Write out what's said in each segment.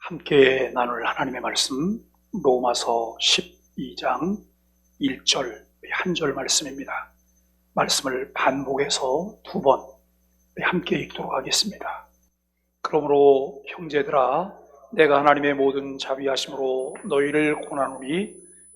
함께 나눌 하나님의 말씀 로마서 12장 1절 한 절 말씀입니다. 말씀을 반복해서 두 번 함께 읽도록 하겠습니다. 그러므로 형제들아 내가 하나님의 모든 자비하심으로 너희를 고난하노니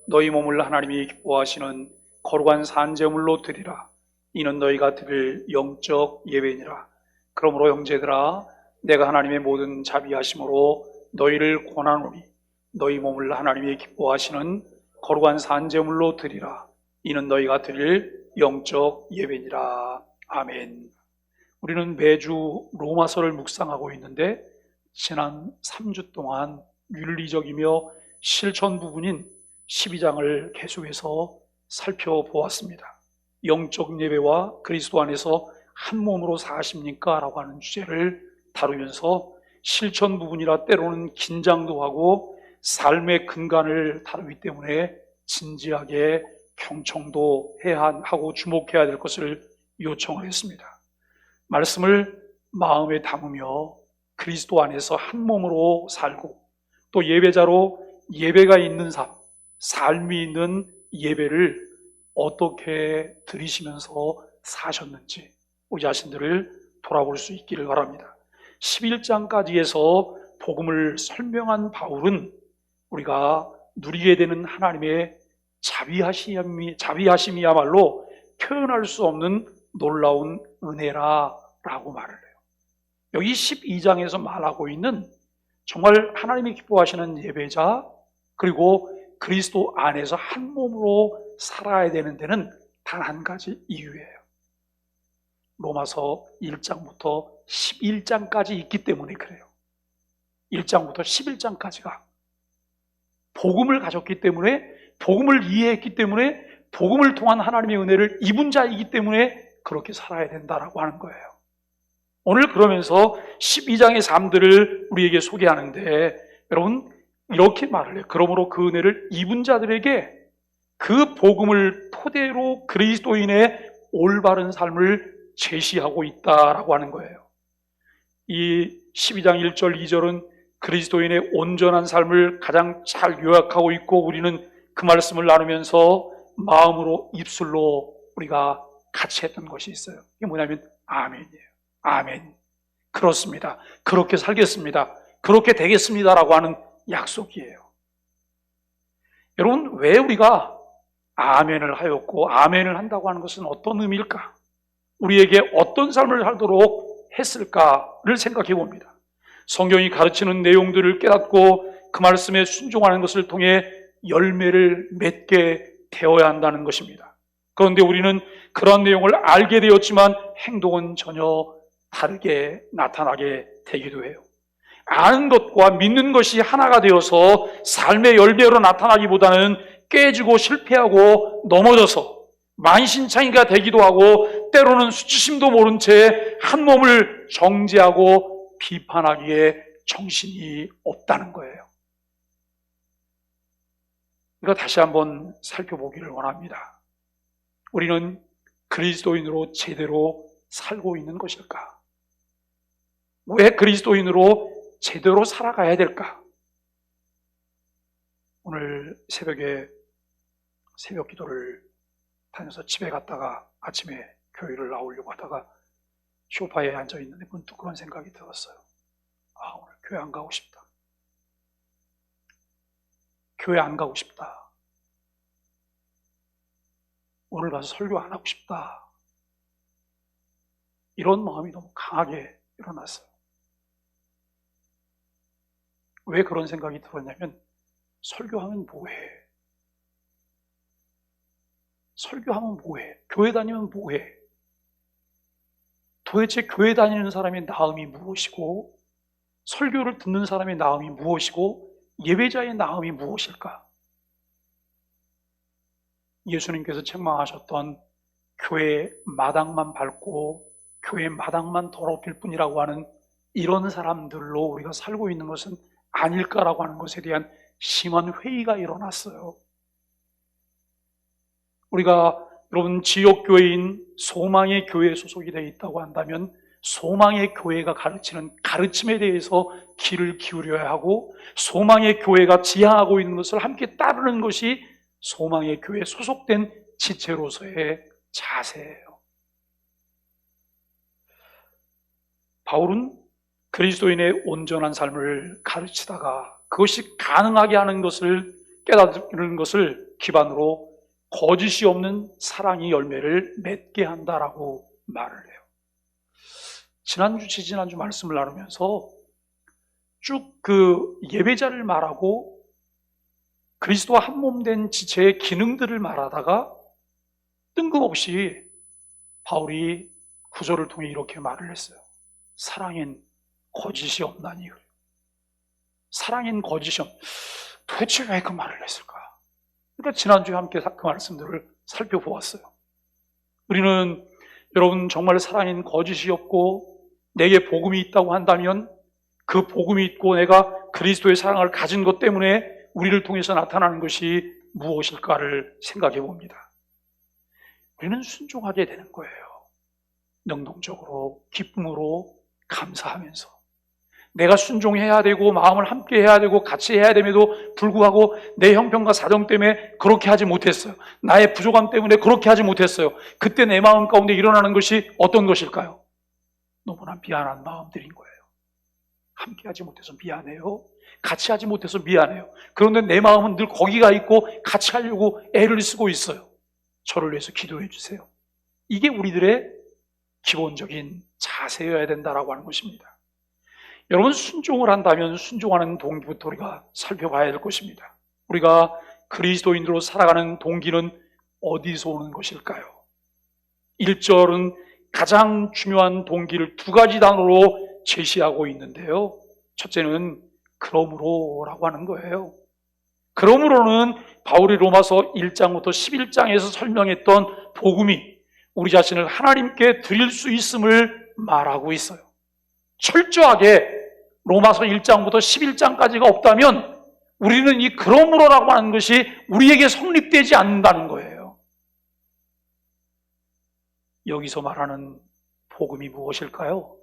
너희 몸을 하나님이 기뻐하시는 거룩한 산제물로 드리라. 이는 너희가 드릴 영적 예배니라. 그러므로 형제들아 내가 하나님의 모든 자비하심으로 너희를 고난하노니 너희 몸을 하나님이 기뻐하시는 거룩한 산제물로 드리라. 이는 너희가 드릴 영적 예배니라. 아멘. 우리는 매주 로마서를 묵상하고 있는데 지난 3주 동안 윤리적이며 실천 부분인 12장을 계속해서 살펴보았습니다. 영적 예배와 그리스도 안에서 한 몸으로 사십니까? 라고 하는 주제를 다루면서 실천 부분이라 때로는 긴장도 하고 삶의 근간을 다루기 때문에 진지하게 경청도 해야 하고 주목해야 될 것을 요청을 했습니다. 말씀을 마음에 담으며 그리스도 안에서 한 몸으로 살고 또 예배자로 예배가 있는 삶이 있는 예배를 어떻게 드리시면서 사셨는지 우리 자신들을 돌아볼 수 있기를 바랍니다. 11장까지 해서 복음을 설명한 바울은 우리가 누리게 되는 하나님의 자비하심이야말로 표현할 수 없는 놀라운 은혜라라고 말을 해요. 여기 12장에서 말하고 있는 정말 하나님이 기뻐하시는 예배자 그리고 그리스도 안에서 한 몸으로 살아야 되는 데는 단 한 가지 이유예요. 로마서 1장부터 11장까지 있기 때문에 그래요. 1장부터 11장까지가 복음을 가졌기 때문에 복음을 이해했기 때문에 복음을 통한 하나님의 은혜를 입은 자이기 때문에 그렇게 살아야 된다라고 하는 거예요. 오늘 그러면서 12장의 삶들을 우리에게 소개하는데 여러분 이렇게 말을 해요. 그러므로 그 은혜를 입은 자들에게 그 복음을 토대로 그리스도인의 올바른 삶을 제시하고 있다라고 하는 거예요. 이 12장 1절 2절은 그리스도인의 온전한 삶을 가장 잘 요약하고 있고 우리는 그 말씀을 나누면서 마음으로 입술로 우리가 같이 했던 것이 있어요. 이게 뭐냐면 아멘이에요. 아멘. 그렇습니다. 그렇게 살겠습니다. 그렇게 되겠습니다라고 하는 약속이에요. 여러분 왜 우리가 아멘을 하였고 아멘을 한다고 하는 것은 어떤 의미일까? 우리에게 어떤 삶을 살도록 했을까를 생각해 봅니다. 성경이 가르치는 내용들을 깨닫고 그 말씀에 순종하는 것을 통해 열매를 맺게 되어야 한다는 것입니다. 그런데 우리는 그런 내용을 알게 되었지만 행동은 전혀 다르게 나타나게 되기도 해요. 아는 것과 믿는 것이 하나가 되어서 삶의 열매로 나타나기보다는 깨지고 실패하고 넘어져서 만신창이가 되기도 하고 때로는 수치심도 모른 채 한 몸을 정죄하고 비판하기에 정신이 없다는 거예요. 이거 다시 한번 살펴보기를 원합니다. 우리는 그리스도인으로 제대로 살고 있는 것일까? 왜 그리스도인으로 제대로 살아가야 될까? 오늘 새벽에 새벽 기도를 다녀서 집에 갔다가 아침에 교회를 나오려고 하다가 소파에 앉아있는데 문득 그런 생각이 들었어요. 아, 오늘 교회 안 가고 싶다. 교회 안 가고 싶다. 오늘 가서 설교 안 하고 싶다. 이런 마음이 너무 강하게 일어났어요. 왜 그런 생각이 들었냐면 설교하면 뭐해? 설교하면 뭐해? 교회 다니면 뭐해? 도대체 교회 다니는 사람의 나음이 무엇이고 설교를 듣는 사람의 나음이 무엇이고 예배자의 나음이 무엇일까? 예수님께서 책망하셨던 교회 마당만 밟고 교회 마당만 더럽힐 뿐이라고 하는 이런 사람들로 우리가 살고 있는 것은 아닐까라고 하는 것에 대한 심한 회의가 일어났어요. 우리가 여러분 지역교회인 소망의 교회에 소속이 되어 있다고 한다면 소망의 교회가 가르치는 가르침에 대해서 귀를 기울여야 하고 소망의 교회가 지향하고 있는 것을 함께 따르는 것이 소망의 교회에 소속된 지체로서의 자세예요. 바울은 그리스도인의 온전한 삶을 가르치다가 그것이 가능하게 하는 것을 깨닫는 것을 기반으로 거짓이 없는 사랑의 열매를 맺게 한다라고 말을 해요. 지난주 말씀을 나누면서 쭉 그 예배자를 말하고 그리스도와 한 몸 된 지체의 기능들을 말하다가 뜬금없이 바울이 구절을 통해 이렇게 말을 했어요. 사랑엔 거짓이 없나니. 사랑엔 거짓이 없. 도대체 왜 그 말을 했을까? 그러니까 지난주에 함께 그 말씀들을 살펴보았어요. 우리는 여러분 정말 사랑엔 거짓이 없고 내게 복음이 있다고 한다면 그 복음이 있고 내가 그리스도의 사랑을 가진 것 때문에 우리를 통해서 나타나는 것이 무엇일까를 생각해 봅니다. 우리는 순종하게 되는 거예요. 능동적으로, 기쁨으로, 감사하면서. 내가 순종해야 되고 마음을 함께 해야 되고 같이 해야 됨에도 불구하고 내 형편과 사정 때문에 그렇게 하지 못했어요. 나의 부족함 때문에 그렇게 하지 못했어요. 그때 내 마음 가운데 일어나는 것이 어떤 것일까요? 너무나 미안한 마음들인 거예요. 함께 하지 못해서 미안해요. 같이 하지 못해서 미안해요. 그런데 내 마음은 늘 거기가 있고 같이 하려고 애를 쓰고 있어요. 저를 위해서 기도해 주세요. 이게 우리들의 기본적인 자세여야 된다라고 하는 것입니다. 여러분, 순종을 한다면 순종하는 동기부터 우리가 살펴봐야 될 것입니다. 우리가 그리스도인으로 살아가는 동기는 어디서 오는 것일까요? 1절은 가장 중요한 동기를 두 가지 단어로 제시하고 있는데요. 첫째는 그러므로라고 하는 거예요. 그러므로는 바울이 로마서 1장부터 11장에서 설명했던 복음이 우리 자신을 하나님께 드릴 수 있음을 말하고 있어요. 철저하게 로마서 1장부터 11장까지가 없다면 우리는 이 그러므로라고 하는 것이 우리에게 성립되지 않는다는 거예요. 여기서 말하는 복음이 무엇일까요?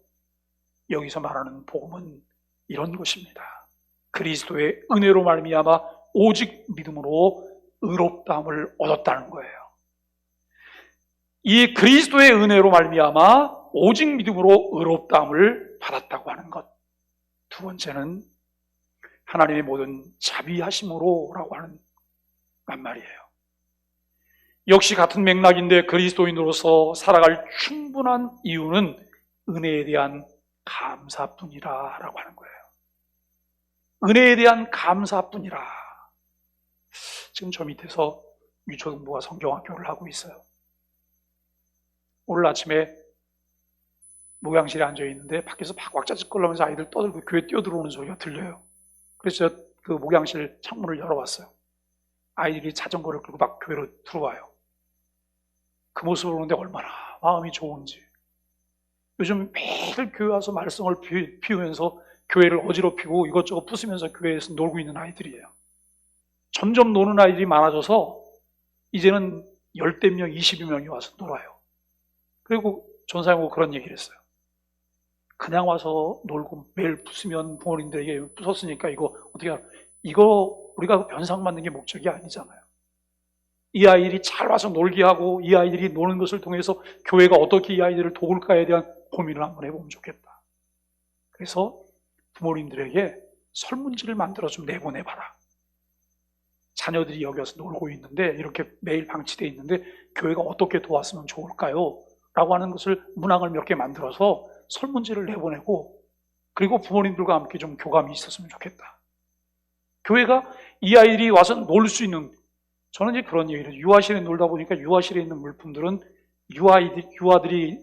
여기서 말하는 복음은 이런 것입니다. 그리스도의 은혜로 말미암아 오직 믿음으로 의롭다함을 얻었다는 거예요. 이 그리스도의 은혜로 말미암아 오직 믿음으로 의롭다함을 받았다고 하는 것. 두 번째는 하나님의 모든 자비하심으로라고 하는 말이에요. 역시 같은 맥락인데 그리스도인으로서 살아갈 충분한 이유는 은혜에 대한 감사뿐이라라고 하는 거예요. 은혜에 대한 감사뿐이라. 지금 저 밑에서 유초등부가 성경학교를 하고 있어요. 오늘 아침에 목양실에 앉아있는데 밖에서 막 왁자지 끌려면서 아이들 떠들고 교회 뛰어들어오는 소리가 들려요. 그래서 그 목양실 창문을 열어봤어요. 아이들이 자전거를 끌고 막 교회로 들어와요. 그 모습을 보는데 얼마나 마음이 좋은지. 요즘 매일 교회 와서 말씀을 피우면서 교회를 어지럽히고 이것저것 부수면서 교회에서 놀고 있는 아이들이에요. 점점 노는 아이들이 많아져서 이제는 10대 명, 20여 명이 와서 놀아요. 그리고 전사님하고 그런 얘기를 했어요. 그냥 와서 놀고 매일 부수면 부모님들에게 부쉈으니까 이거 어떻게 하라. 이거 우리가 변상 만든 게 목적이 아니잖아요. 이 아이들이 잘 와서 놀게 하고 이 아이들이 노는 것을 통해서 교회가 어떻게 이 아이들을 도울까에 대한 고민을 한번 해보면 좋겠다. 그래서 부모님들에게 설문지를 만들어 좀 내보내봐라. 자녀들이 여기 와서 놀고 있는데 이렇게 매일 방치되어 있는데 교회가 어떻게 도왔으면 좋을까요? 라고 하는 것을 문항을 몇 개 만들어서 설문지를 내보내고 그리고 부모님들과 함께 좀 교감이 있었으면 좋겠다. 교회가 이 아이들이 와서 놀 수 있는, 저는 이제 그런 얘기를 해요. 유아실에 놀다 보니까 유아실에 있는 물품들은 유아들이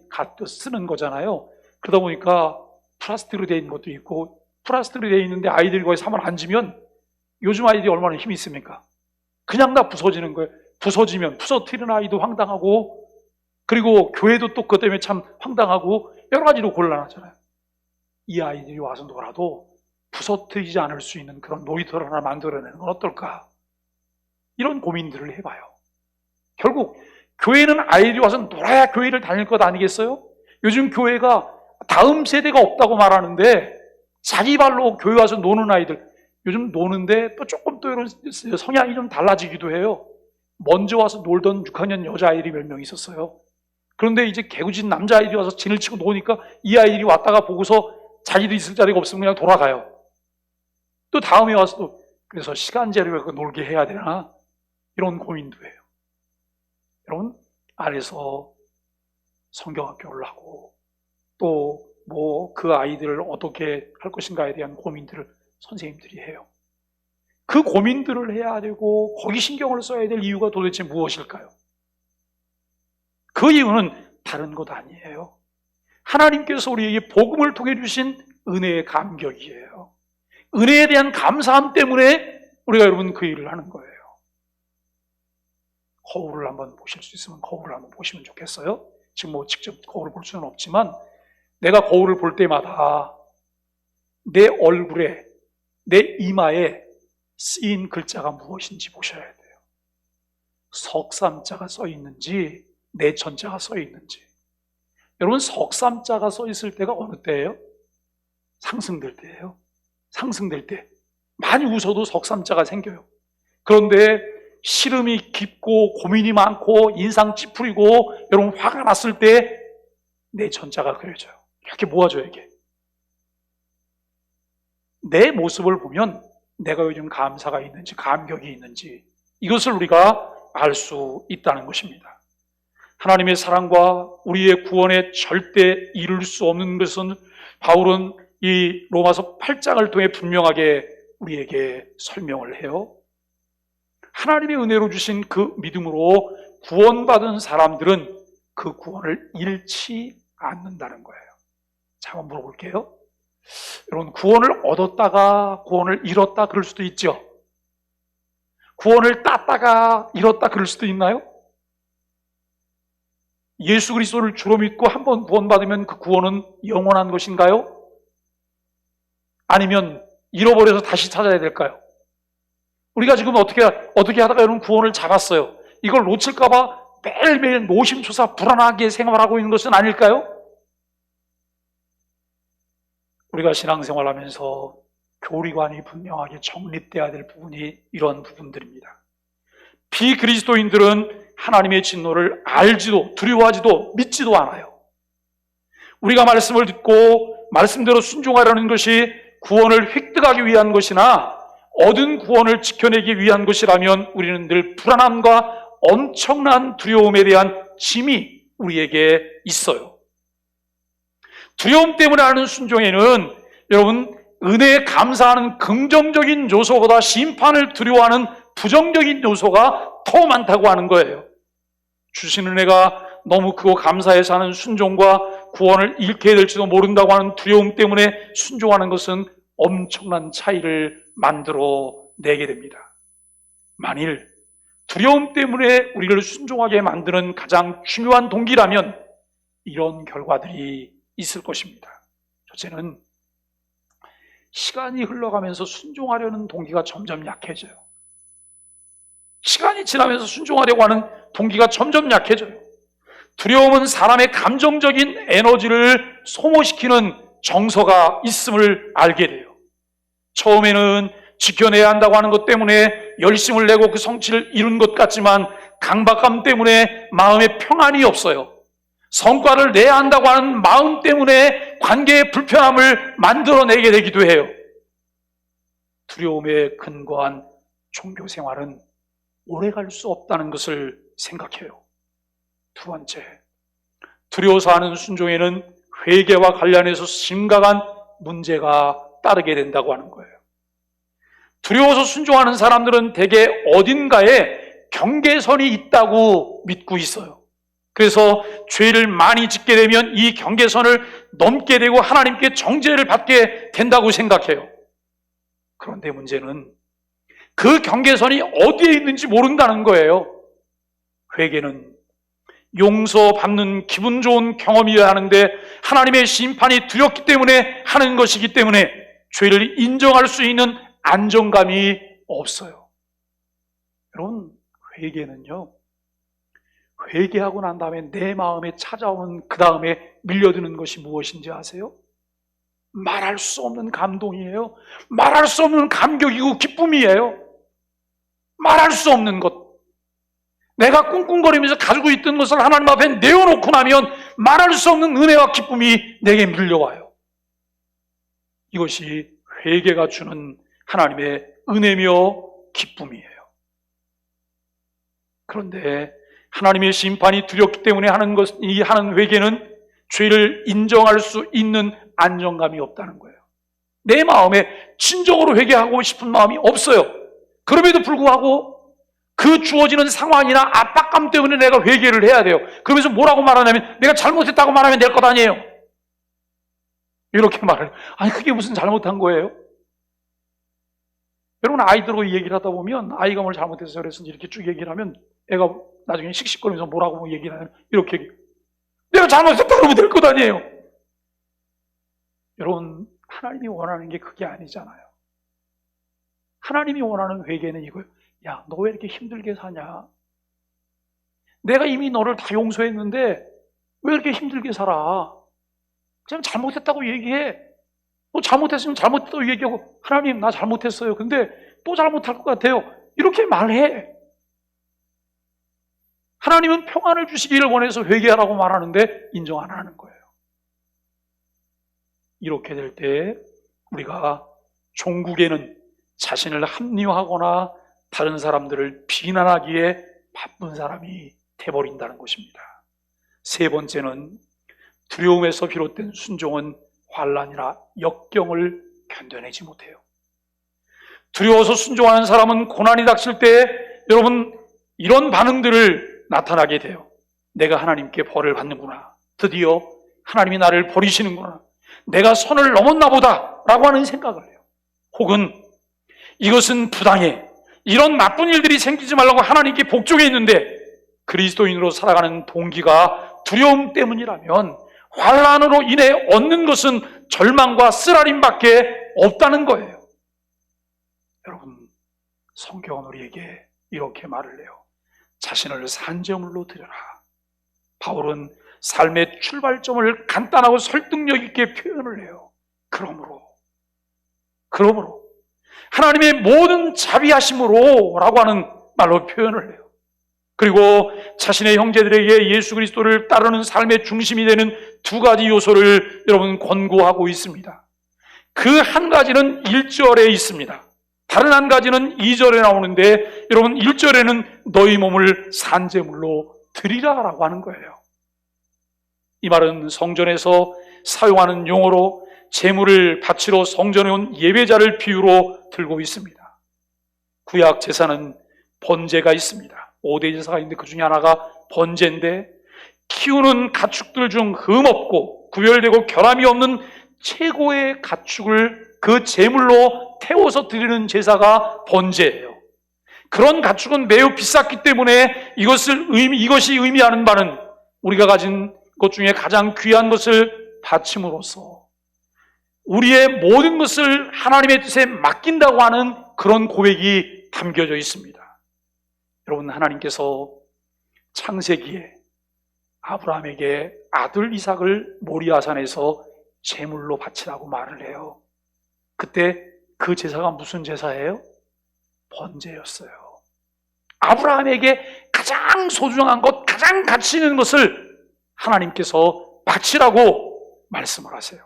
쓰는 거잖아요. 그러다 보니까 플라스틱으로 되어 있는 것도 있고 플라스틱으로 되어 있는데 아이들이 거기서 한번 앉으면 요즘 아이들이 얼마나 힘이 있습니까? 그냥 다 부서지는 거예요. 부서지면 부서뜨리는 아이도 황당하고 그리고 교회도 또 그것 때문에 참 황당하고 여러 가지로 곤란하잖아요. 이 아이들이 와서 놀아도 부서뜨리지 않을 수 있는 그런 놀이터를 하나 만들어내는 건 어떨까? 이런 고민들을 해봐요. 결국 교회는 아이들이 와서 놀아야 교회를 다닐 것 아니겠어요? 요즘 교회가 다음 세대가 없다고 말하는데 자기 발로 교회 와서 노는 아이들, 요즘 노는데 또 조금 또 이런 성향이 좀 달라지기도 해요. 먼저 와서 놀던 6학년 여자아이들이 몇 명 있었어요. 그런데 이제 개구진 남자아이들이 와서 진을 치고 노니까 이 아이들이 왔다가 보고서 자기도 있을 자리가 없으면 그냥 돌아가요. 또 다음에 와서 또 그래서 시간제로 놀게 해야 되나? 이런 고민도 해요. 여러분, 안에서 성경학교를 하고 또 뭐 그 아이들을 어떻게 할 것인가에 대한 고민들을 선생님들이 해요. 그 고민들을 해야 되고 거기 신경을 써야 될 이유가 도대체 무엇일까요? 그 이유는 다른 것 아니에요. 하나님께서 우리에게 복음을 통해 주신 은혜의 감격이에요. 은혜에 대한 감사함 때문에 우리가 여러분 그 일을 하는 거예요. 거울을 한번 보실 수 있으면 거울을 한번 보시면 좋겠어요. 지금 뭐 직접 거울을 볼 수는 없지만 내가 거울을 볼 때마다 내 얼굴에, 내 이마에 쓰인 글자가 무엇인지 보셔야 돼요. 석삼자가 써 있는지 내 천자가 써 있는지. 여러분, 석삼자가 써 있을 때가 어느 때예요? 상승될 때예요. 상승될 때 많이 웃어도 석삼자가 생겨요. 그런데 시름이 깊고 고민이 많고 인상 찌푸리고 여러분 화가 났을 때 내 천자가 그려져요. 이렇게 모아줘요. 이게 내 모습을 보면 내가 요즘 감사가 있는지 감격이 있는지 이것을 우리가 알 수 있다는 것입니다. 하나님의 사랑과 우리의 구원에 절대 이룰 수 없는 것은 바울은 이 로마서 8장을 통해 분명하게 우리에게 설명을 해요. 하나님의 은혜로 주신 그 믿음으로 구원받은 사람들은 그 구원을 잃지 않는다는 거예요. 자, 한번 물어볼게요. 여러분, 구원을 얻었다가 구원을 잃었다 그럴 수도 있죠. 구원을 땄다가 잃었다 그럴 수도 있나요? 예수 그리스도를 주로 믿고 한번 구원받으면 그 구원은 영원한 것인가요? 아니면 잃어버려서 다시 찾아야 될까요? 우리가 지금 어떻게 하다가 여러분 구원을 잡았어요. 이걸 놓칠까봐 매일매일 노심초사 불안하게 생활하고 있는 것은 아닐까요? 우리가 신앙생활하면서 교리관이 분명하게 정립돼야 될 부분이 이런 부분들입니다. 비그리스도인들은 하나님의 진노를 알지도 두려워하지도 믿지도 않아요. 우리가 말씀을 듣고 말씀대로 순종하려는 것이 구원을 획득하기 위한 것이나 얻은 구원을 지켜내기 위한 것이라면 우리는 늘 불안함과 엄청난 두려움에 대한 짐이 우리에게 있어요. 두려움 때문에 하는 순종에는 여러분 은혜에 감사하는 긍정적인 요소보다 심판을 두려워하는 부정적인 요소가 더 많다고 하는 거예요. 주신 은혜가 너무 크고 감사해서 하는 순종과 구원을 잃게 될지도 모른다고 하는 두려움 때문에 순종하는 것은 엄청난 차이를 만들어 내게 됩니다. 만일 두려움 때문에 우리를 순종하게 만드는 가장 중요한 동기라면 이런 결과들이 있을 것입니다. 첫째는 시간이 흘러가면서 순종하려는 동기가 점점 약해져요. 시간이 지나면서 순종하려고 하는 동기가 점점 약해져요. 두려움은 사람의 감정적인 에너지를 소모시키는 정서가 있음을 알게 돼요. 처음에는 지켜내야 한다고 하는 것 때문에 열심을 내고 그 성취를 이룬 것 같지만 강박감 때문에 마음에 평안이 없어요. 성과를 내야 한다고 하는 마음 때문에 관계의 불편함을 만들어내게 되기도 해요. 두려움에 근거한 종교 생활은 오래갈 수 없다는 것을 생각해요. 두 번째, 두려워서 하는 순종에는 회개와 관련해서 심각한 문제가 따르게 된다고 하는 거예요. 두려워서 순종하는 사람들은 대개 어딘가에 경계선이 있다고 믿고 있어요. 그래서 죄를 많이 짓게 되면 이 경계선을 넘게 되고 하나님께 정죄를 받게 된다고 생각해요. 그런데 문제는 그 경계선이 어디에 있는지 모른다는 거예요. 회개는 용서받는 기분 좋은 경험이어야 하는데 하나님의 심판이 두렵기 때문에 하는 것이기 때문에 죄를 인정할 수 있는 안정감이 없어요. 여러분, 회개는요, 회개하고 난 다음에 내 마음에 찾아오는 그 다음에 밀려드는 것이 무엇인지 아세요? 말할 수 없는 감동이에요. 말할 수 없는 감격이고 기쁨이에요. 말할 수 없는 것. 내가 꿍꿍거리면서 가지고 있던 것을 하나님 앞에 내어놓고 나면 말할 수 없는 은혜와 기쁨이 내게 밀려와요. 이것이 회개가 주는 하나님의 은혜며 기쁨이에요. 그런데 하나님의 심판이 두렵기 때문에 하는 회개는 죄를 인정할 수 있는 안정감이 없다는 거예요. 내 마음에 진정으로 회개하고 싶은 마음이 없어요. 그럼에도 불구하고 그 주어지는 상황이나 압박감 때문에 내가 회개를 해야 돼요. 그러면서 뭐라고 말하냐면 내가 잘못했다고 말하면 될 것 아니에요. 이렇게 말해요. 아니 그게 무슨 잘못한 거예요? 여러분 아이들하고 이 얘기를 하다 보면 아이가 뭘 잘못했어요 그래서 이렇게 쭉 얘기를 하면 애가 나중에 씩씩거리면서 뭐라고 얘기를 하면 이렇게 얘기해요. 내가 잘못했다고 그러면 될 것 아니에요. 여러분 하나님이 원하는 게 그게 아니잖아요. 하나님이 원하는 회개는 이거예요. 야, 너 왜 이렇게 힘들게 사냐? 내가 이미 너를 다 용서했는데 왜 이렇게 힘들게 살아? 그냥 잘못했다고 얘기해. 너 잘못했으면 잘못했다고 얘기하고 하나님 나 잘못했어요. 근데 또 잘못할 것 같아요. 이렇게 말해. 하나님은 평안을 주시기를 원해서 회개하라고 말하는데 인정 안 하는 거예요. 이렇게 될 때 우리가 종국에는 자신을 합리화하거나 다른 사람들을 비난하기에 바쁜 사람이 돼버린다는 것입니다. 세 번째는 두려움에서 비롯된 순종은 환난이나 역경을 견뎌내지 못해요. 두려워서 순종하는 사람은 고난이 닥칠 때 여러분 이런 반응들을 나타나게 돼요. 내가 하나님께 벌을 받는구나. 드디어 하나님이 나를 버리시는구나. 내가 선을 넘었나 보다 라고 하는 생각을 해요. 혹은 이것은 부당해. 이런 나쁜 일들이 생기지 말라고 하나님께 복종해 있는데 그리스도인으로 살아가는 동기가 두려움 때문이라면 환난으로 인해 얻는 것은 절망과 쓰라림밖에 없다는 거예요. 여러분 성경은 우리에게 이렇게 말을 해요. 자신을 산제물로 드려라. 바울은 삶의 출발점을 간단하고 설득력 있게 표현을 해요. 그러므로 하나님의 모든 자비하심으로 라고 하는 말로 표현을 해요. 그리고 자신의 형제들에게 예수 그리스도를 따르는 삶의 중심이 되는 두 가지 요소를 여러분 권고하고 있습니다. 그 한 가지는 1절에 있습니다. 다른 한 가지는 2절에 나오는데 여러분 1절에는 너희 몸을 산제물로 드리라 라고 하는 거예요. 이 말은 성전에서 사용하는 용어로 제물을 바치러 성전에 온 예배자를 비유로 들고 있습니다. 구약 제사는 번제가 있습니다. 5대 제사가 있는데 그 중에 하나가 번제인데 키우는 가축들 중 흠없고 구별되고 결함이 없는 최고의 가축을 그 제물로 태워서 드리는 제사가 번제예요. 그런 가축은 매우 비쌌기 때문에 이것이 의미하는 바는 우리가 가진 것 중에 가장 귀한 것을 바침으로써 우리의 모든 것을 하나님의 뜻에 맡긴다고 하는 그런 고백이 담겨져 있습니다. 여러분 하나님께서 창세기에 아브라함에게 아들 이삭을 모리아산에서 제물로 바치라고 말을 해요. 그때 그 제사가 무슨 제사예요? 번제였어요. 아브라함에게 가장 소중한 것, 가장 가치 있는 것을 하나님께서 바치라고 말씀을 하세요.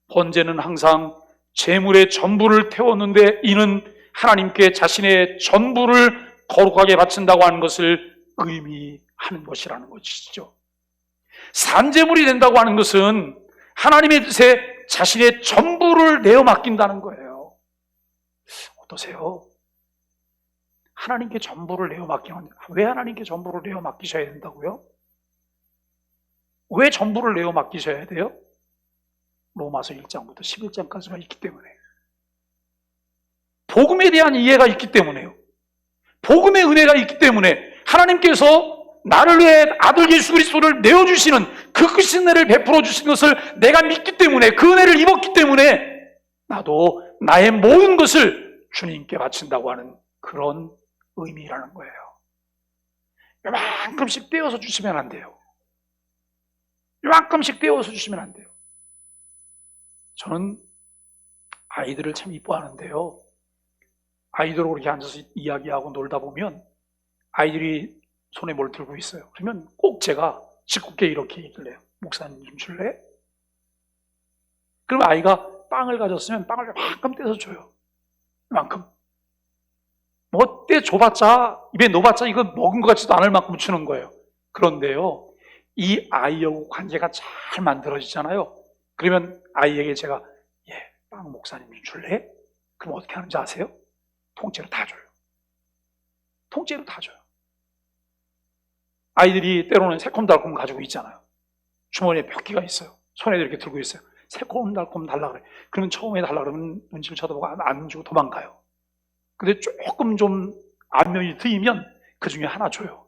번제는 항상 제물의 전부를 태웠는데 이는 하나님께 자신의 전부를 거룩하게 바친다고 하는 것을 의미하는 것이라는 것이죠. 산제물이 된다고 하는 것은 하나님의 뜻에 자신의 전부를 내어 맡긴다는 거예요. 어떠세요? 하나님께 전부를 내어 맡기는, 왜 하나님께 전부를 내어 맡기셔야 된다고요? 왜 전부를 내어 맡기셔야 돼요? 로마서 1장부터 11장까지가 있기 때문에. 복음에 대한 이해가 있기 때문에요. 복음의 은혜가 있기 때문에 하나님께서 나를 위해 아들 예수 그리스도를 내어주시는 그 크신 은혜를 베풀어 주신 것을 내가 믿기 때문에 그 은혜를 입었기 때문에 나도 나의 모든 것을 주님께 바친다고 하는 그런 의미라는 거예요. 요만큼씩 떼어서 주시면 안 돼요. 요만큼씩 떼어서 주시면 안 돼요. 저는 아이들을 참 이뻐하는데요. 아이들하고 그렇게 앉아서 이야기하고 놀다 보면 아이들이 손에 뭘 들고 있어요. 그러면 꼭 제가 짓궂게 이렇게 얘기를 해요. 목사님 좀 줄래? 그럼 아이가 빵을 가졌으면 빵을 만큼 떼서 줘요. 만큼. 뭐 떼 줘봤자, 입에 넣어봤자 이거 먹은 것 같지도 않을 만큼 주는 거예요. 그런데요, 이 아이하고 관계가 잘 만들어지잖아요. 그러면 아이에게 제가 빵 목사님 좀 줄래? 그럼 어떻게 하는지 아세요? 통째로 다 줘요. 통째로 다 줘요. 아이들이 때로는 새콤달콤 가지고 있잖아요. 주머니에 몇 개가 있어요. 손에 이렇게 들고 있어요. 새콤달콤 달라 그래. 그러면 처음에 달라 그러면 눈치를 쳐다보고 안 주고 도망가요. 근데 조금 좀 안면이 트이면 그 중에 하나 줘요.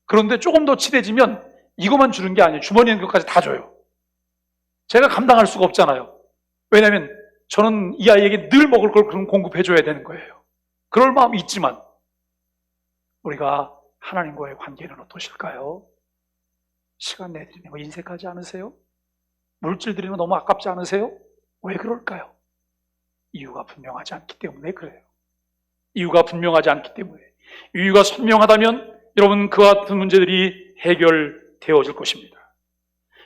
그런데 조금 더 친해지면 이것만 주는 게 아니에요. 주머니에 있는 것까지 다 줘요. 제가 감당할 수가 없잖아요. 왜냐하면 저는 이 아이에게 늘 먹을 걸 그럼 공급해줘야 되는 거예요. 그럴 마음이 있지만 우리가 하나님과의 관계는 어떠실까요? 시간 내드리는 거 인색하지 않으세요? 물질 드리는 거 너무 아깝지 않으세요? 왜 그럴까요? 이유가 분명하지 않기 때문에 그래요. 이유가 분명하지 않기 때문에. 이유가 선명하다면 여러분 그와 같은 문제들이 해결되어질 것입니다.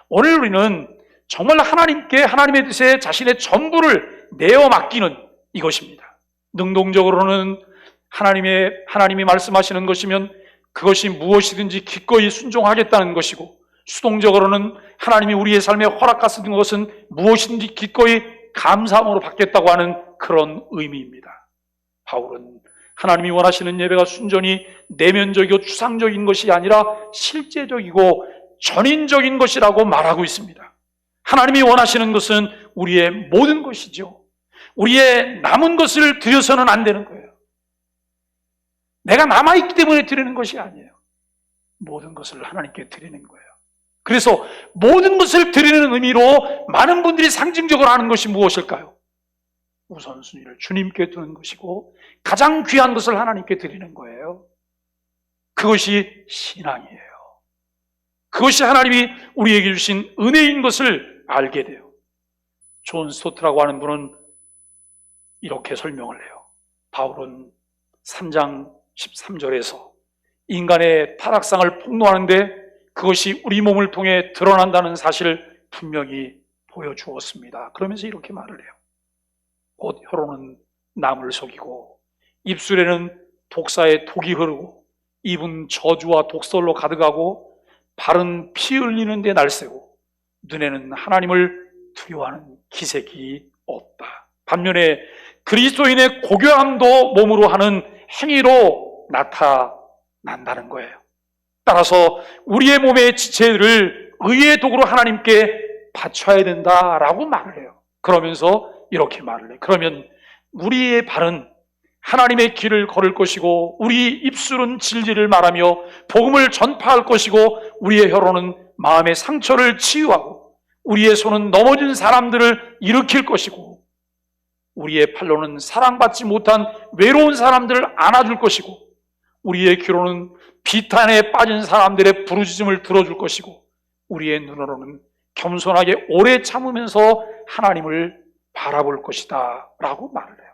오늘 우리는 정말 하나님께 하나님의 뜻에 자신의 전부를 내어 맡기는 이것입니다. 능동적으로는 하나님이 말씀하시는 것이면 그것이 무엇이든지 기꺼이 순종하겠다는 것이고, 수동적으로는 하나님이 우리의 삶에 허락하시는 것은 무엇이든지 기꺼이 감사함으로 받겠다고 하는 그런 의미입니다. 바울은 하나님이 원하시는 예배가 순전히 내면적이고 추상적인 것이 아니라 실제적이고 전인적인 것이라고 말하고 있습니다. 하나님이 원하시는 것은 우리의 모든 것이죠. 우리의 남은 것을 드려서는 안 되는 거예요. 내가 남아있기 때문에 드리는 것이 아니에요. 모든 것을 하나님께 드리는 거예요. 그래서 모든 것을 드리는 의미로 많은 분들이 상징적으로 하는 것이 무엇일까요? 우선순위를 주님께 두는 것이고 가장 귀한 것을 하나님께 드리는 거예요. 그것이 신앙이에요. 그것이 하나님이 우리에게 주신 은혜인 것을 알게 돼요. 존 스토트라고 하는 분은 이렇게 설명을 해요. 바울은 3장 13절에서 인간의 타락상을 폭로하는데 그것이 우리 몸을 통해 드러난다는 사실을 분명히 보여주었습니다. 그러면서 이렇게 말을 해요. 곧 혀로는 남을 속이고 입술에는 독사의 독이 흐르고 입은 저주와 독설로 가득하고 발은 피 흘리는 데 날새고 눈에는 하나님을 두려워하는 기색이 없다. 반면에 그리스도인의 고교함도 몸으로 하는 행위로 나타난다는 거예요. 따라서 우리의 몸의 지체를 의의 도구로 하나님께 바쳐야 된다라고 말을 해요. 그러면서 이렇게 말을 해요. 그러면 우리의 발은 하나님의 길을 걸을 것이고 우리 입술은 진리를 말하며 복음을 전파할 것이고 우리의 혀로는 마음의 상처를 치유하고 우리의 손은 넘어진 사람들을 일으킬 것이고 우리의 팔로는 사랑받지 못한 외로운 사람들을 안아줄 것이고 우리의 귀로는 비탄에 빠진 사람들의 부르짖음을 들어줄 것이고 우리의 눈으로는 겸손하게 오래 참으면서 하나님을 바라볼 것이다 라고 말을 해요.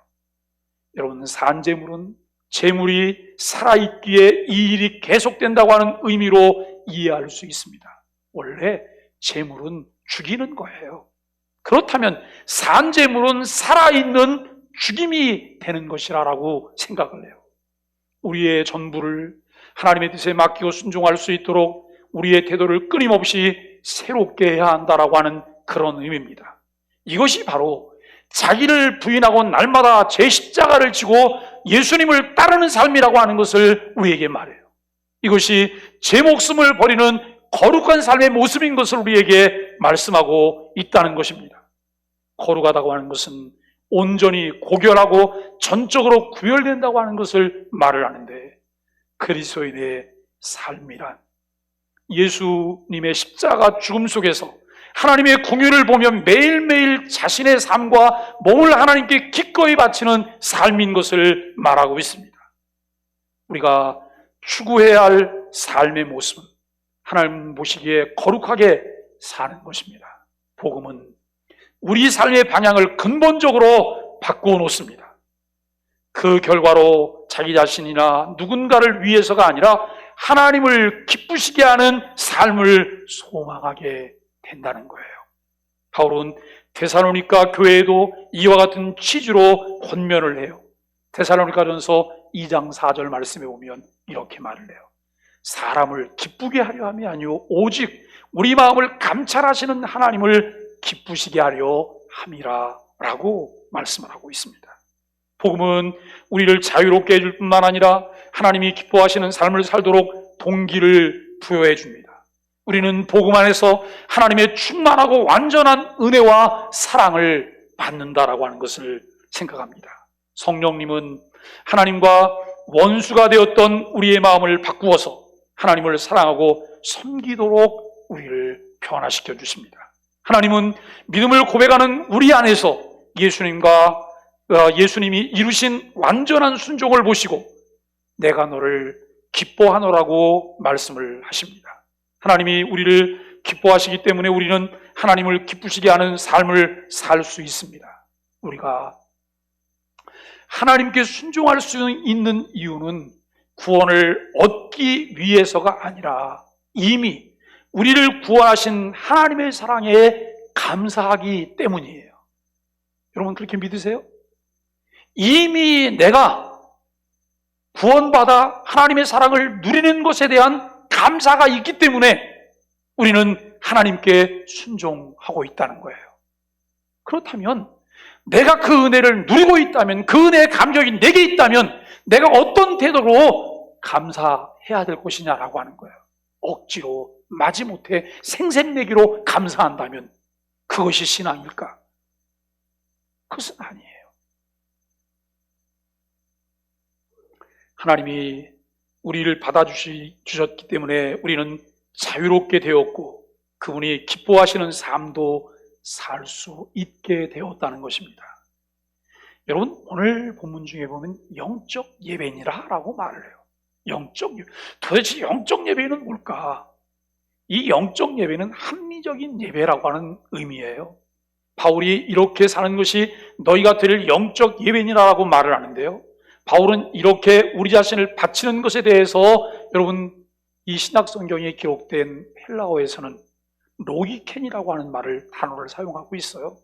여러분, 산재물은 재물이 살아있기에 이 일이 계속된다고 하는 의미로 이해할 수 있습니다. 원래 재물은 죽이는 거예요. 그렇다면 산재물은 살아있는 죽임이 되는 것이라고 생각을 해요. 우리의 전부를 하나님의 뜻에 맡기고 순종할 수 있도록 우리의 태도를 끊임없이 새롭게 해야 한다라고 하는 그런 의미입니다. 이것이 바로 자기를 부인하고 날마다 제 십자가를 지고 예수님을 따르는 삶이라고 하는 것을 우리에게 말해요. 이것이 제 목숨을 버리는 거룩한 삶의 모습인 것을 우리에게 말씀하고 있다는 것입니다. 거룩하다고 하는 것은 온전히 고결하고 전적으로 구별된다고 하는 것을 말을 하는데 그리스도인의 삶이란 예수님의 십자가 죽음 속에서 하나님의 궁유를 보며 매일매일 자신의 삶과 몸을 하나님께 기꺼이 바치는 삶인 것을 말하고 있습니다. 우리가 추구해야 할 삶의 모습은 하나님 보시기에 거룩하게 사는 것입니다. 복음은 우리 삶의 방향을 근본적으로 바꾸어 놓습니다. 그 결과로 자기 자신이나 누군가를 위해서가 아니라 하나님을 기쁘시게 하는 삶을 소망하게 된다는 거예요. 바울은 데살로니가 교회에도 이와 같은 취지로 권면을 해요. 데살로니가전서 2장 4절 말씀에 보면 이렇게 말을 해요. 사람을 기쁘게 하려 함이 아니요 오직 우리 마음을 감찰하시는 하나님을 기쁘시게 하려 함이라 라고 말씀을 하고 있습니다. 복음은 우리를 자유롭게 해줄 뿐만 아니라 하나님이 기뻐하시는 삶을 살도록 동기를 부여해 줍니다. 우리는 복음 안에서 하나님의 충만하고 완전한 은혜와 사랑을 받는다라고 하는 것을 생각합니다. 성령님은 하나님과 원수가 되었던 우리의 마음을 바꾸어서 하나님을 사랑하고 섬기도록 우리를 변화시켜 주십니다. 하나님은 믿음을 고백하는 우리 안에서 예수님이 이루신 완전한 순종을 보시고 내가 너를 기뻐하노라고 말씀을 하십니다. 하나님이 우리를 기뻐하시기 때문에 우리는 하나님을 기쁘시게 하는 삶을 살 수 있습니다. 우리가 하나님께 순종할 수 있는 이유는 구원을 얻기 위해서가 아니라 이미 우리를 구원하신 하나님의 사랑에 감사하기 때문이에요. 여러분 그렇게 믿으세요? 이미 내가 구원받아 하나님의 사랑을 누리는 것에 대한 감사가 있기 때문에 우리는 하나님께 순종하고 있다는 거예요. 그렇다면 내가 그 은혜를 누리고 있다면, 그 은혜의 감격이 내게 있다면 내가 어떤 태도로 감사해야 될 것이냐라고 하는 거예요. 억지로 마지못해 생색내기로 감사한다면 그것이 신앙일까? 그것은 아니에요. 하나님이 우리를 받아주셨기 때문에 우리는 자유롭게 되었고 그분이 기뻐하시는 삶도 살 수 있게 되었다는 것입니다. 여러분 오늘 본문 중에 보면 영적 예배니라 라고 말을 해요. 도대체 영적 예배는 뭘까? 이 영적 예배는 합리적인 예배라고 하는 의미예요. 바울이 이렇게 사는 것이 너희가 드릴 영적 예배니라라고 말을 하는데요. 바울은 이렇게 우리 자신을 바치는 것에 대해서 여러분 이 신약 성경에 기록된 헬라어에서는 로기켄이라고 하는 단어를 사용하고 있어요.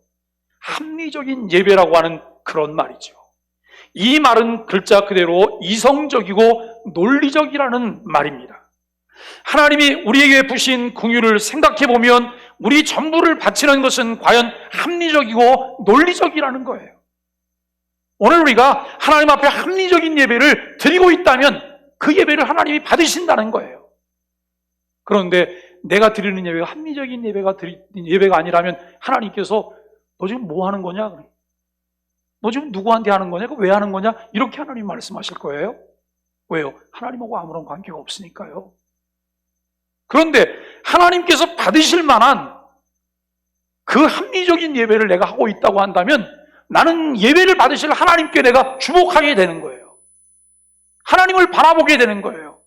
합리적인 예배라고 하는 그런 말이죠. 이 말은 글자 그대로 이성적이고 논리적이라는 말입니다. 하나님이 우리에게 부신 긍휼을 생각해 보면 우리 전부를 바치는 것은 과연 합리적이고 논리적이라는 거예요. 오늘 우리가 하나님 앞에 합리적인 예배를 드리고 있다면 그 예배를 하나님이 받으신다는 거예요. 그런데 내가 드리는 예배가 합리적인 예배가 아니라면 하나님께서 너 지금 뭐 하는 거냐? 너 지금 누구한테 하는 거냐? 왜 하는 거냐? 이렇게 하나님 말씀하실 거예요. 왜요? 하나님하고 아무런 관계가 없으니까요. 그런데 하나님께서 받으실 만한 그 합리적인 예배를 내가 하고 있다고 한다면 나는 예배를 받으실 하나님께 내가 주목하게 되는 거예요. 하나님을 바라보게 되는 거예요.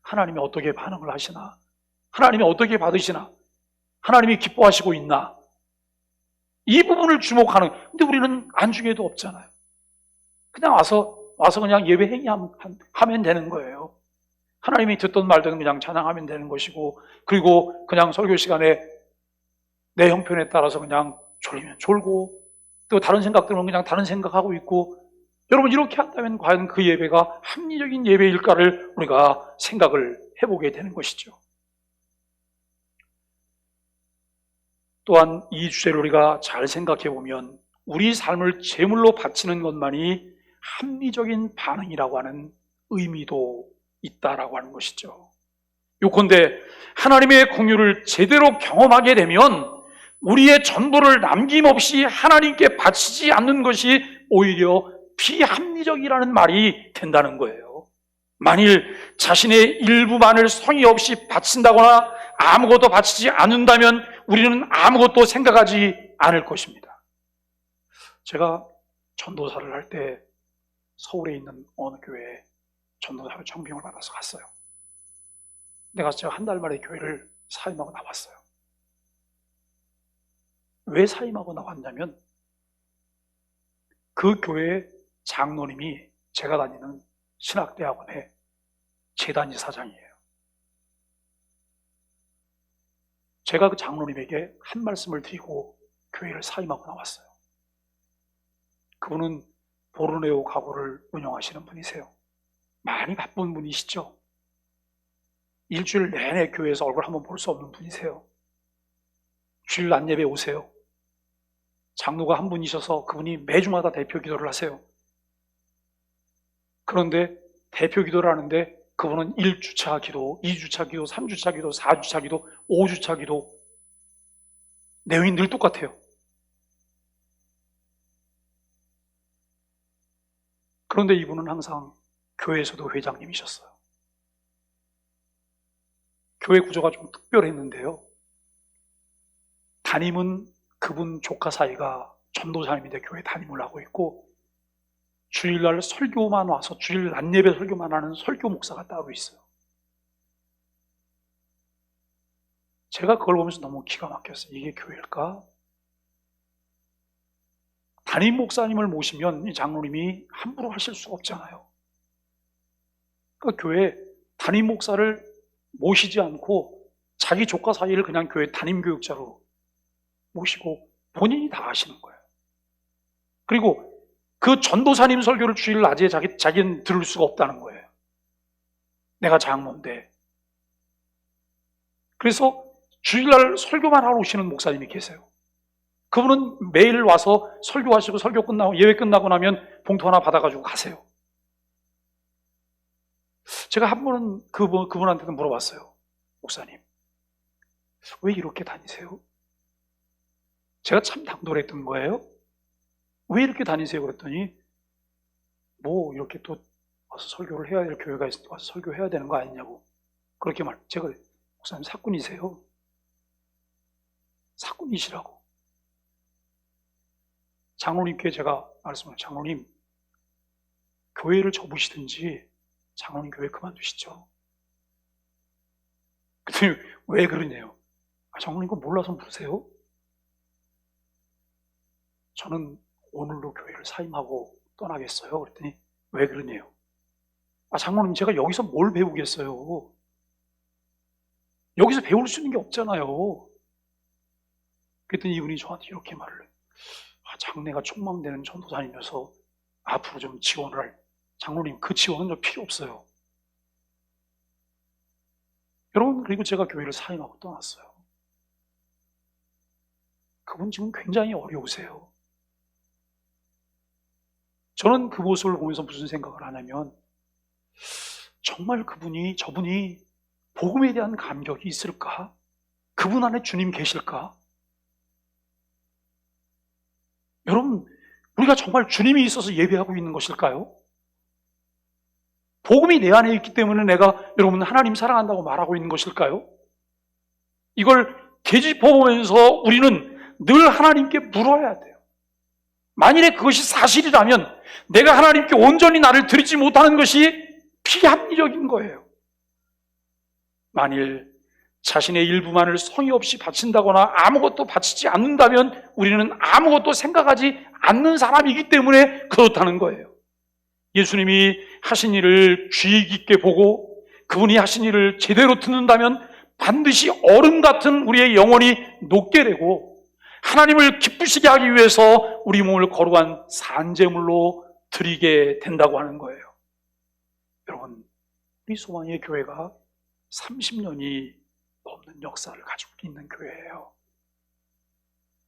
하나님이 어떻게 반응을 하시나? 하나님이 어떻게 받으시나? 하나님이 기뻐하시고 있나? 이 부분을 주목하는. 근데 우리는 안중에도 없잖아요. 그냥 와서 그냥 예배 행위하면 되는 거예요. 하나님이 듣던 말든 그냥 찬양하면 되는 것이고, 그리고 그냥 설교 시간에 내 형편에 따라서 그냥 졸리면 졸고, 또 다른 생각 들면 그냥 다른 생각하고 있고, 여러분 이렇게 한다면 과연 그 예배가 합리적인 예배일까를 우리가 생각을 해보게 되는 것이죠. 또한 이 주제를 우리가 잘 생각해 보면 우리 삶을 제물로 바치는 것만이 합리적인 반응이라고 하는 의미도 있다라고 하는 것이죠. 요컨대 하나님의 긍휼을 제대로 경험하게 되면 우리의 전부를 남김없이 하나님께 바치지 않는 것이 오히려 비합리적이라는 말이 된다는 거예요. 만일 자신의 일부만을 성의 없이 바친다거나 아무것도 바치지 않는다면 우리는 아무것도 생각하지 않을 것입니다. 제가 전도사를 할 때 서울에 있는 어느 교회에 전도사로 청빙을 받아서 갔어요. 제가 한 달 만에 교회를 사임하고 나왔어요. 왜 사임하고 나왔냐면 그 교회 장로님이 제가 다니는 신학대학원의 재단 이사장이에요. 제가 그 장로님에게 한 말씀을 드리고 교회를 사임하고 나왔어요. 그분은 보르네오 가구를 운영하시는 분이세요. 많이 바쁜 분이시죠. 일주일 내내 교회에서 얼굴 한번 볼 수 없는 분이세요. 주일 낮 예배 오세요. 장로가 한 분이셔서 그분이 매주마다 대표 기도를 하세요. 그런데 대표 기도를 하는데 그분은 1주차 기도, 2주차 기도, 3주차 기도, 4주차 기도, 5주차 기도 내용이 늘 똑같아요. 그런데 이분은 항상 교회에서도 회장님이셨어요. 교회 구조가 좀 특별했는데요. 담임은 그분 조카 사이가 전도사님인데 교회 담임을 하고 있고, 주일날 설교만 와서 주일 낮예배 설교만 하는 설교 목사가 따로 있어요. 제가 그걸 보면서 너무 기가 막혔어요. 이게 교회일까? 담임 목사님을 모시면 이 장로님이 함부로 하실 수가 없잖아요. 그 교회 담임 목사를 모시지 않고 자기 조카 사이를 그냥 교회 담임 교육자로 모시고 본인이 다 하시는 거예요. 그리고 그 전도사님 설교를 주일 낮에 자기는 들을 수가 없다는 거예요. 내가 장로인데. 그래서 주일날 설교만 하러 오시는 목사님이 계세요. 그분은 매일 와서 설교하시고 설교 끝나고 예배 끝나고 나면 봉투 하나 받아가지고 가세요. 제가 한 번은 그분한테도 물어봤어요. 목사님, 왜 이렇게 다니세요? 제가 참 당돌했던 거예요. 왜 이렇게 다니세요? 그랬더니 뭐 이렇게 또 와서 설교를 해야 될 교회가 있으니까 와서 설교해야 되는 거 아니냐고 그렇게 제가 목사님 사꾼이세요? 사꾼이시라고. 장로님께 제가 말씀을 장로님 교회를 접으시든지 장로님 교회 그만두시죠. 그랬더니 왜 그러냐요. 장로님 그거 몰라서 물으세요? 저는 오늘로 교회를 사임하고 떠나겠어요. 그랬더니 왜 그러냐요. 장로님 제가 여기서 뭘 배우겠어요. 여기서 배울 수 있는 게 없잖아요. 그랬더니 이분이 저한테 이렇게 말을 해요. 장래가 촉망되는 전도사님이어서 앞으로 좀 지원을 할 장로님 그 지원은 좀 필요 없어요. 여러분 그리고 제가 교회를 사임하고 떠났어요. 그분 지금 굉장히 어려우세요. 저는 그 모습을 보면서 무슨 생각을 하냐면 정말 저분이 복음에 대한 감격이 있을까? 그분 안에 주님 계실까? 여러분 우리가 정말 주님이 있어서 예배하고 있는 것일까요? 복음이 내 안에 있기 때문에 내가 여러분 하나님 사랑한다고 말하고 있는 것일까요? 이걸 되짚어보면서 우리는 늘 하나님께 물어야 돼요. 만일에 그것이 사실이라면 내가 하나님께 온전히 나를 드리지 못하는 것이 비합리적인 거예요. 만일 자신의 일부만을 성의 없이 바친다거나 아무것도 바치지 않는다면 우리는 아무것도 생각하지 않는 사람이기 때문에 그렇다는 거예요. 예수님이 하신 일을 주의 깊게 보고 그분이 하신 일을 제대로 듣는다면 반드시 얼음 같은 우리의 영혼이 녹게 되고 하나님을 기쁘시게 하기 위해서 우리 몸을 거룩한 산제물로 드리게 된다고 하는 거예요. 여러분, 우리 소망의 교회가 30년이 넘는 역사를 가지고 있는 교회예요.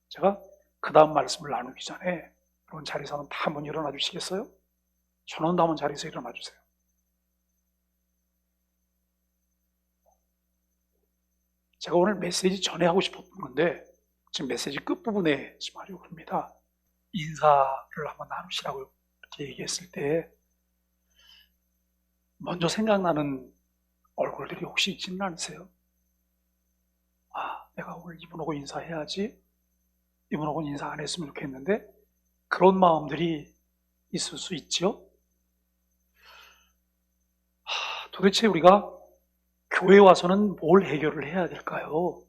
제가 그 다음 말씀을 나누기 전에 여러분 자리에서 다 한번 일어나 주시겠어요? 전원도 한번 자리에서 일어나 주세요. 제가 오늘 메시지 전에 하고 싶었던 건데 지금 메시지 끝부분에 지금 하려고 합니다. 인사를 한번 나누시라고 이렇게 얘기했을 때 먼저 생각나는 얼굴들이 혹시 있지는 않으세요? 내가 오늘 이분하고 인사해야지, 이분하고는 인사 안 했으면 좋겠는데 그런 마음들이 있을 수 있죠? 도대체 우리가 교회에 와서는 뭘 해결을 해야 될까요?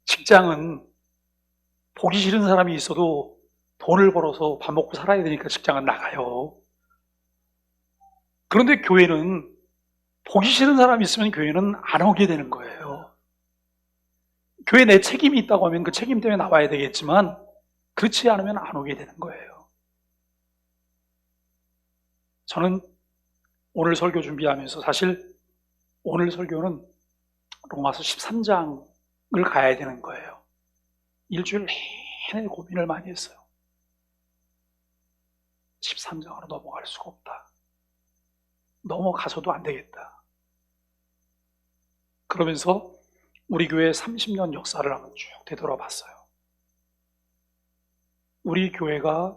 직장은 보기 싫은 사람이 있어도 돈을 벌어서 밥 먹고 살아야 되니까 직장은 나가요. 그런데 교회는 보기 싫은 사람이 있으면 교회는 안 오게 되는 거예요. 교회 내 책임이 있다고 하면 그 책임 때문에 나와야 되겠지만 그렇지 않으면 안 오게 되는 거예요. 저는 오늘 설교 준비하면서 사실 오늘 설교는 로마서 13장을 가야 되는 거예요. 일주일 내내 고민을 많이 했어요. 13장으로 넘어갈 수가 없다. 넘어가서도 안 되겠다. 그러면서 우리 교회 30년 역사를 한번 쭉 되돌아봤어요. 우리 교회가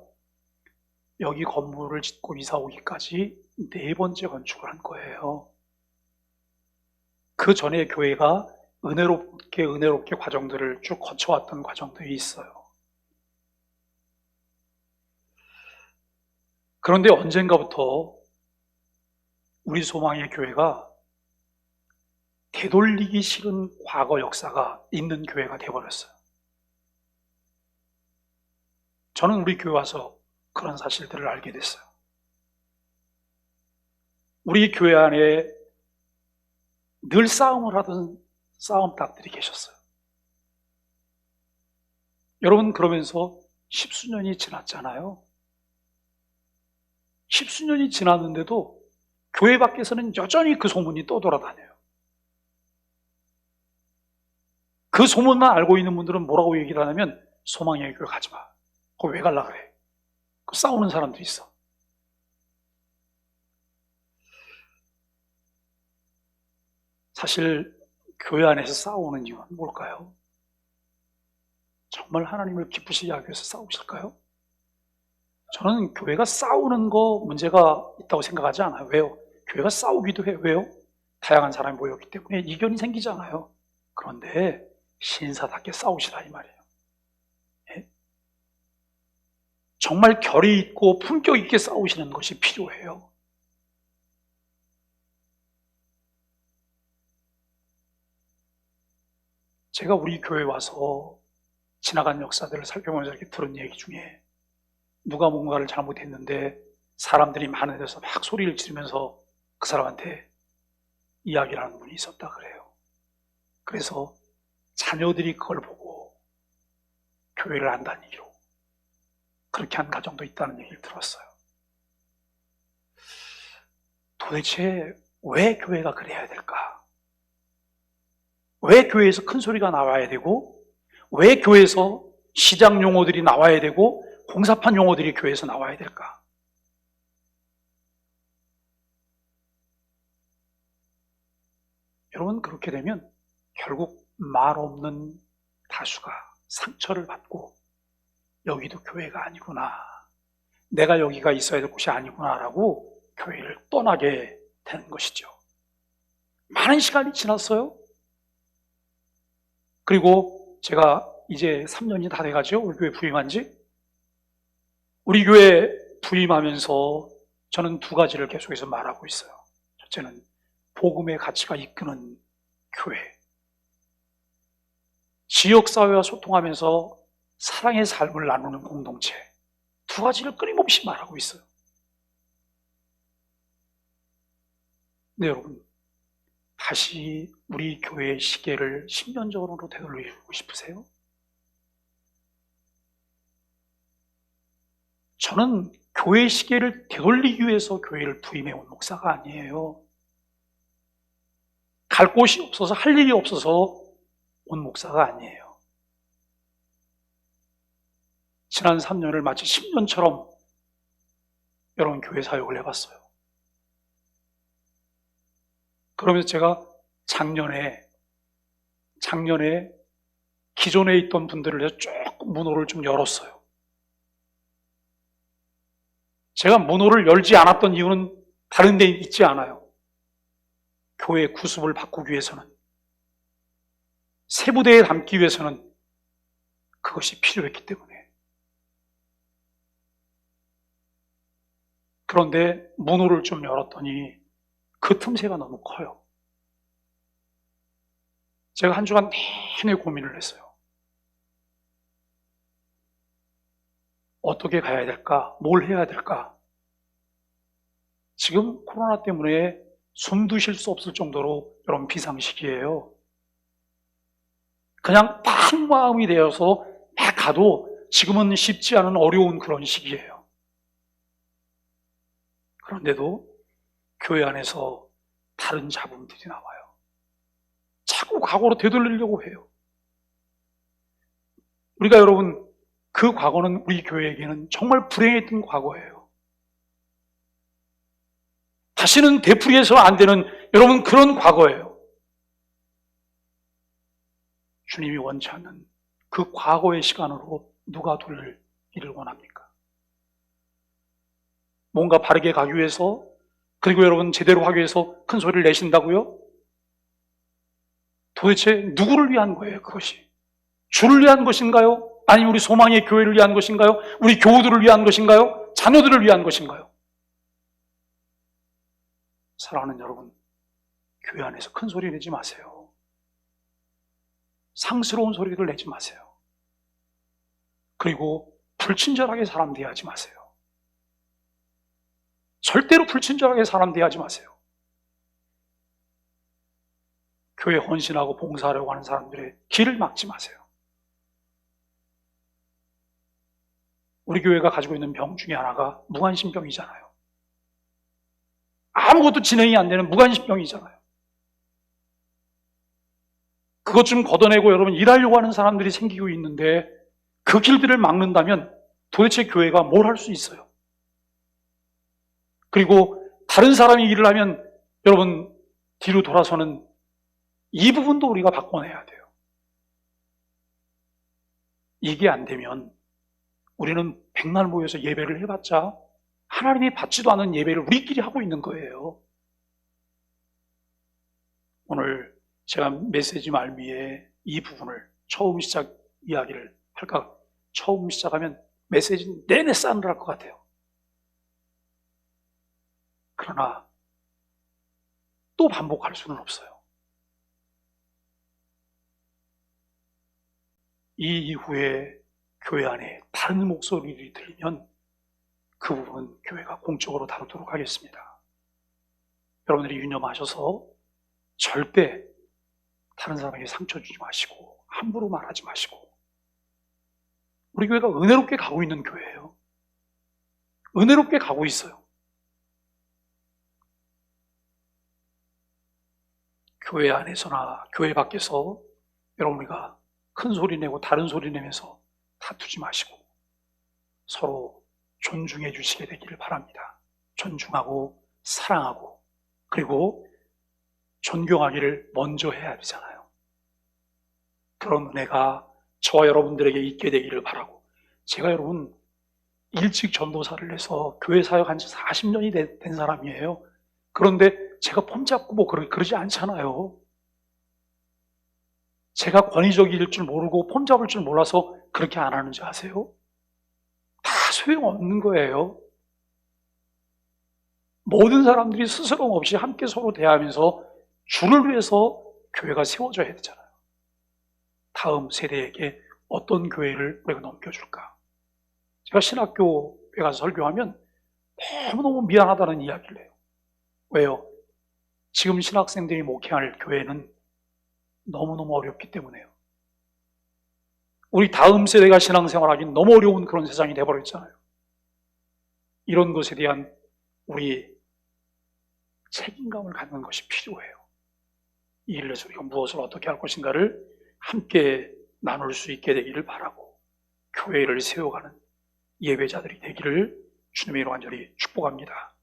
여기 건물을 짓고 이사 오기까지 4번째 건축을 한 거예요. 그 전에 교회가 은혜롭게 과정들을 쭉 거쳐왔던 과정들이 있어요. 그런데 언젠가부터 우리 소망의 교회가 되돌리기 싫은 과거 역사가 있는 교회가 되어버렸어요. 저는 우리 교회 와서 그런 사실들을 알게 됐어요. 우리 교회 안에 늘 싸움을 하던 싸움닭들이 계셨어요. 여러분, 그러면서 10수년이 지났잖아요. 10수년이 지났는데도 교회 밖에서는 여전히 그 소문이 떠돌아다녀요. 그 소문만 알고 있는 분들은 뭐라고 얘기를 하냐면 소망의 교회 가지 마. 그거 왜 갈라 그래? 그 싸우는 사람들이 있어. 사실 교회 안에서 싸우는 이유는 뭘까요? 정말 하나님을 기쁘시게 하기 위해서 싸우실까요? 저는 교회가 싸우는 거 문제가 있다고 생각하지 않아요. 왜요? 교회가 싸우기도 해요. 왜요? 다양한 사람이 모였기 때문에 이견이 생기잖아요. 그런데 신사답게 싸우시라 이 말이에요. 예? 정말 결이 있고 품격 있게 싸우시는 것이 필요해요. 제가 우리 교회에 와서 지나간 역사들을 살펴보면서 이렇게 들은 얘기 중에 누가 뭔가를 잘못했는데 사람들이 많은 데서 막 소리를 지르면서 그 사람한테 이야기를 하는 분이 있었다 그래요. 그래서 자녀들이 그걸 보고 교회를 안 다니기로 그렇게 한 가정도 있다는 얘기를 들었어요. 도대체 왜 교회가 그래야 될까? 왜 교회에서 큰 소리가 나와야 되고 왜 교회에서 시장 용어들이 나와야 되고 공사판 용어들이 교회에서 나와야 될까? 여러분, 그렇게 되면 결국 말 없는 다수가 상처를 받고 여기도 교회가 아니구나, 내가 여기가 있어야 될 곳이 아니구나라고 교회를 떠나게 되는 것이죠. 많은 시간이 지났어요. 그리고 제가 이제 3년이 다 돼가죠. 우리 교회 부임한 지. 우리 교회 부임하면서 저는 2가지를 계속해서 말하고 있어요. 첫째는 복음의 가치가 이끄는 교회. 지역사회와 소통하면서 사랑의 삶을 나누는 공동체. 2가지를 끊임없이 말하고 있어요. 네, 여러분. 다시 우리 교회의 시계를 10년 전으로 되돌리고 싶으세요? 저는 교회 시계를 되돌리기 위해서 교회를 부임해온 목사가 아니에요. 갈 곳이 없어서 할 일이 없어서 온 목사가 아니에요. 지난 3년을 마치 10년처럼 여러분 교회 사역을 해봤어요. 그러면서 제가 작년에 기존에 있던 분들을 위해서 조금 문호를 좀 열었어요. 제가 문호를 열지 않았던 이유는 다른 데 있지 않아요. 교회 구습을 바꾸기 위해서는, 세부대에 담기 위해서는 그것이 필요했기 때문에. 그런데 문호를 좀 열었더니 그 틈새가 너무 커요. 제가 한 주간 내내 고민을 했어요. 어떻게 가야 될까? 뭘 해야 될까? 지금 코로나 때문에 숨도 쉴 수 없을 정도로 여러분 비상시기예요. 그냥 딱 마음이 되어서 막 가도 지금은 쉽지 않은 어려운 그런 시기예요. 그런데도 교회 안에서 다른 잡음들이 나와요. 자꾸 과거로 되돌리려고 해요. 우리가 여러분 그 과거는 우리 교회에게는 정말 불행했던 과거예요. 다시는 되풀이해서 안 되는 여러분 그런 과거예요. 주님이 원치 않는 그 과거의 시간으로 누가 돌리기를 원합니까? 뭔가 바르게 가기 위해서, 그리고 여러분 제대로 하기 위해서 큰 소리를 내신다고요? 도대체 누구를 위한 거예요, 그것이? 주를 위한 것인가요? 아니면 우리 소망의 교회를 위한 것인가요? 우리 교우들을 위한 것인가요? 자녀들을 위한 것인가요? 사랑하는 여러분, 교회 안에서 큰 소리 내지 마세요. 상스러운 소리를 내지 마세요. 그리고 불친절하게 사람 대하지 마세요. 절대로 불친절하게 사람 대하지 마세요. 교회 헌신하고 봉사하려고 하는 사람들의 길을 막지 마세요. 우리 교회가 가지고 있는 병 중에 하나가 무관심병이잖아요. 아무것도 진행이 안 되는 무관심병이잖아요. 그것 좀 걷어내고 여러분 일하려고 하는 사람들이 생기고 있는데 그 길들을 막는다면 도대체 교회가 뭘 할 수 있어요? 그리고 다른 사람이 일을 하면 여러분 뒤로 돌아서는 이 부분도 우리가 바꿔내야 돼요. 이게 안 되면 우리는 백날 모여서 예배를 해봤자 하나님이 받지도 않은 예배를 우리끼리 하고 있는 거예요. 오늘 제가 메시지 말미에 이 부분을 처음 시작 이야기를 할까? 처음 시작하면 메시지 내내 싸늘할 것 같아요. 그러나 또 반복할 수는 없어요. 이 이후에 교회 안에 다른 목소리들이 들리면 그 부분은 교회가 공적으로 다루도록 하겠습니다. 여러분들이 유념하셔서 절대 다른 사람에게 상처 주지 마시고 함부로 말하지 마시고, 우리 교회가 은혜롭게 가고 있는 교회예요. 은혜롭게 가고 있어요. 교회 안에서나 교회 밖에서 여러분 우리가 큰 소리 내고 다른 소리 내면서 다투지 마시고 서로 존중해 주시게 되기를 바랍니다. 존중하고 사랑하고 그리고 존경하기를 먼저 해야 되잖아요. 그런 은혜가 저와 여러분들에게 있게 되기를 바라고, 제가 여러분 일찍 전도사를 해서 교회 사역한 지 40년이 된 사람이에요. 그런데 제가 폼 잡고 뭐 그러지 않잖아요. 제가 권위적일 줄 모르고 폼 잡을 줄 몰라서 그렇게 안 하는지 아세요? 다 소용없는 거예요. 모든 사람들이 스스럼 없이 함께 서로 대하면서 주를 위해서 교회가 세워져야 되잖아요. 다음 세대에게 어떤 교회를 우리가 넘겨줄까? 제가 신학교에 가서 설교하면 너무너무 미안하다는 이야기를 해요. 왜요? 지금 신학생들이 목회할 교회는 너무너무 어렵기 때문에요. 우리 다음 세대가 신앙생활하기는 너무 어려운 그런 세상이 돼버렸잖아요. 이런 것에 대한 우리 책임감을 갖는 것이 필요해요. 이 일을 위해서 우리가 무엇을 어떻게 할 것인가를 함께 나눌 수 있게 되기를 바라고, 교회를 세워가는 예배자들이 되기를 주님의 이름으로 간절히 축복합니다.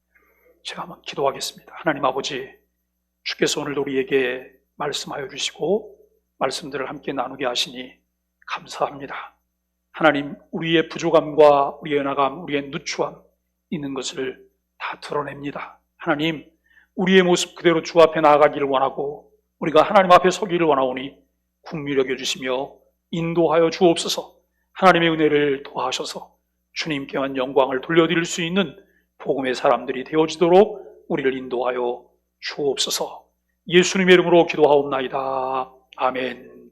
제가 한번 기도하겠습니다. 하나님 아버지, 주께서 오늘도 우리에게 말씀하여 주시고 말씀들을 함께 나누게 하시니 감사합니다. 하나님, 우리의 부족함과 우리의 연약함, 우리의 누추함 있는 것을 다 드러냅니다. 하나님, 우리의 모습 그대로 주 앞에 나아가기를 원하고 우리가 하나님 앞에 서기를 원하오니 긍휼히 여겨주시며 인도하여 주옵소서. 하나님의 은혜를 도하셔서 주님께만 영광을 돌려드릴 수 있는 복음의 사람들이 되어지도록 우리를 인도하여 주옵소서. 예수님의 이름으로 기도하옵나이다. 아멘.